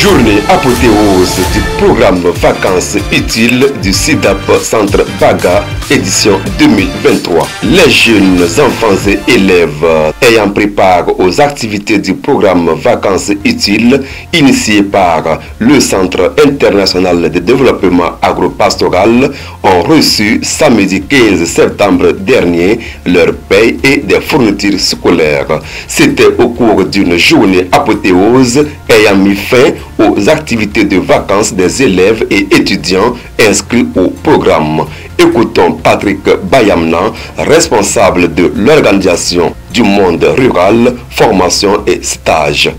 Journée apothéose du programme Vacances utiles du SIDAP Centre Baga, édition 2023. Les jeunes enfants et élèves ayant pris part aux activités du programme Vacances utiles initié par le Centre international de développement agropastoral ont reçu samedi 15 septembre dernier leur paye et des fournitures scolaires. C'était au cours d'une journée apothéose ayant mis fin aux activités de vacances des élèves et étudiants inscrits au programme. Écoutons Patrick Bayamna, responsable de l'organisation du monde rural, formation et stage.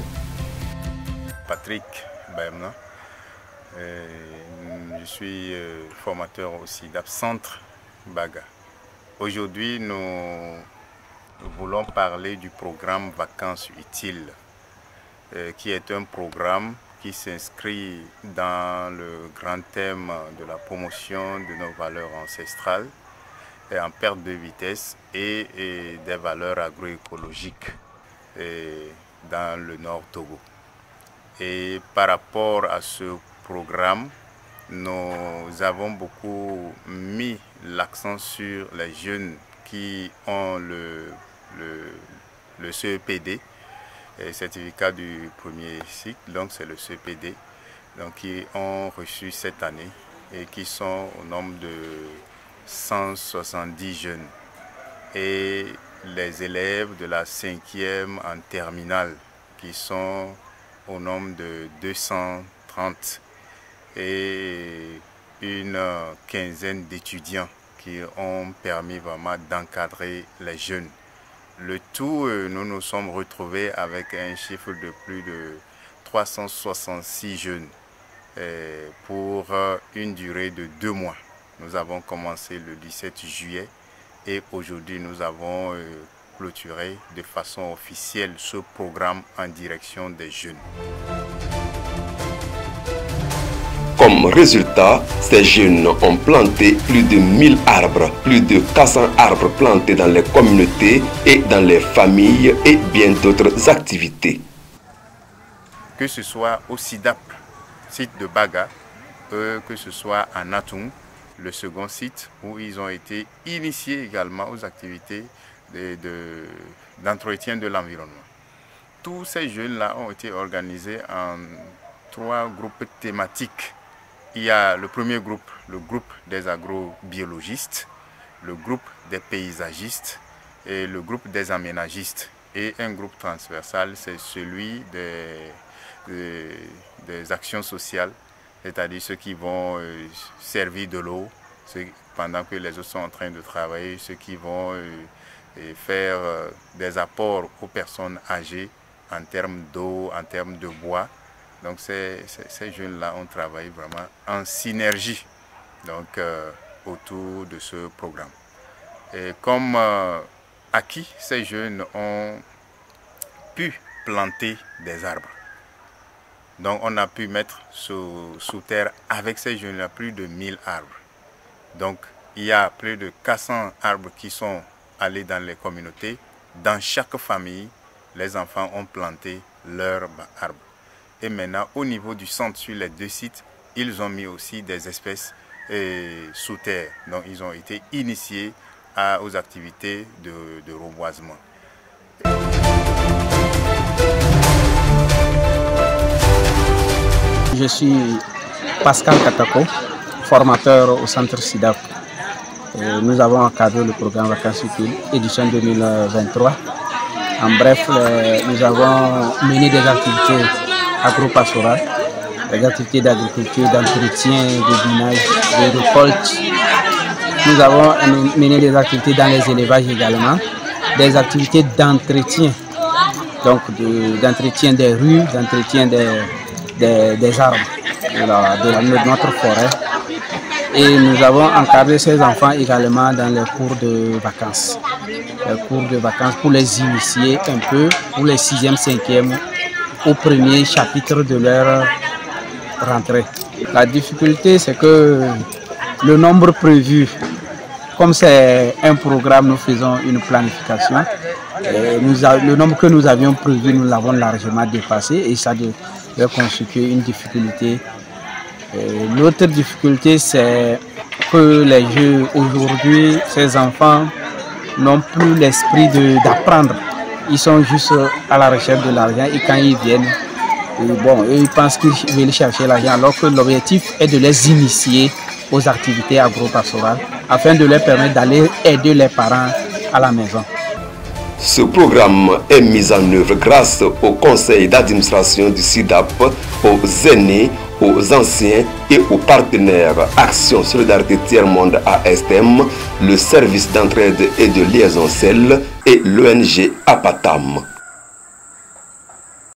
Patrick Bayamna, je suis formateur au SIDAP Centre Baga. Aujourd'hui, nous voulons parler du programme Vacances utiles, qui est un programme qui s'inscrit dans le grand thème de la promotion de nos valeurs ancestrales et en perte de vitesse et des valeurs agroécologiques dans le Nord Togo. Et par rapport à ce programme, nous avons beaucoup mis l'accent sur les jeunes qui ont le CEPD, certificat du premier cycle, donc c'est le CPD, donc qui ont reçu cette année et qui sont au nombre de 170 jeunes. Et les élèves de la 5e en terminale qui sont au nombre de 230 et une quinzaine d'étudiants qui ont permis vraiment d'encadrer les jeunes. Le tout, nous nous sommes retrouvés avec un chiffre de plus de 366 jeunes pour une durée de 2 mois. Nous avons commencé le 17 juillet et aujourd'hui nous avons clôturé de façon officielle ce programme en direction des jeunes. Comme résultat, ces jeunes ont planté plus de 1000 arbres, plus de 400 arbres plantés dans les communautés et dans les familles et bien d'autres activités. Que ce soit au SIDAP, site de Baga, que ce soit à Natung, le second site où ils ont été initiés également aux activités d'entretien de l'environnement. Tous ces jeunes-là ont été organisés en 3 groupes thématiques. Il y a le premier groupe, le groupe des agrobiologistes, le groupe des paysagistes et le groupe des aménagistes. Et un groupe transversal, c'est celui des actions sociales, c'est-à-dire ceux qui vont servir de l'eau pendant que les autres sont en train de travailler, ceux qui vont faire des apports aux personnes âgées en termes d'eau, en termes de bois. Donc ces jeunes-là ont travaillé vraiment en synergie donc, autour de ce programme. Et comme acquis, ces jeunes ont pu planter des arbres. Donc on a pu mettre sous terre avec ces jeunes-là plus de 1000 arbres. Donc il y a plus de 400 arbres qui sont allés dans les communautés. Dans chaque famille, les enfants ont planté leurs arbres. Et maintenant, au niveau du centre, sur les 2 sites, ils ont mis aussi des espèces sous terre. Donc, ils ont été initiés aux activités de reboisement. Je suis Pascal Katako, formateur au centre SIDAP. Nous avons encadré le programme Vacances utiles, édition 2023. En bref, nous avons mené des activités agro-pastorales, des activités d'agriculture, d'entretien, de binage, de récolte. Nous avons mené des activités dans les élevages également, des activités d'entretien, donc d'entretien des rues, d'entretien des arbres de notre forêt. Et nous avons encadré ces enfants également dans les cours de vacances. Les cours de vacances pour les initier un peu, pour les 6e, 5e, au premier chapitre de leur rentrée. La difficulté, c'est que le nombre prévu, comme c'est un programme, nous faisons une planification. Le nombre que nous avions prévu, nous l'avons largement dépassé et va constituer une difficulté. L'autre difficulté, c'est que les jeux aujourd'hui, ces enfants n'ont plus l'esprit d'apprendre. Ils sont juste à la recherche de l'argent et quand ils viennent, ils pensent qu'ils veulent chercher l'argent alors que l'objectif est de les initier aux activités agro-pastorales afin de leur permettre d'aller aider les parents à la maison. Ce programme est mis en œuvre grâce au conseil d'administration du SIDAP, aux aînés, aux anciens et aux partenaires Action Solidarité Tiers-Monde ASTM, le service d'entraide et de liaison CEL et l'ONG APATAM.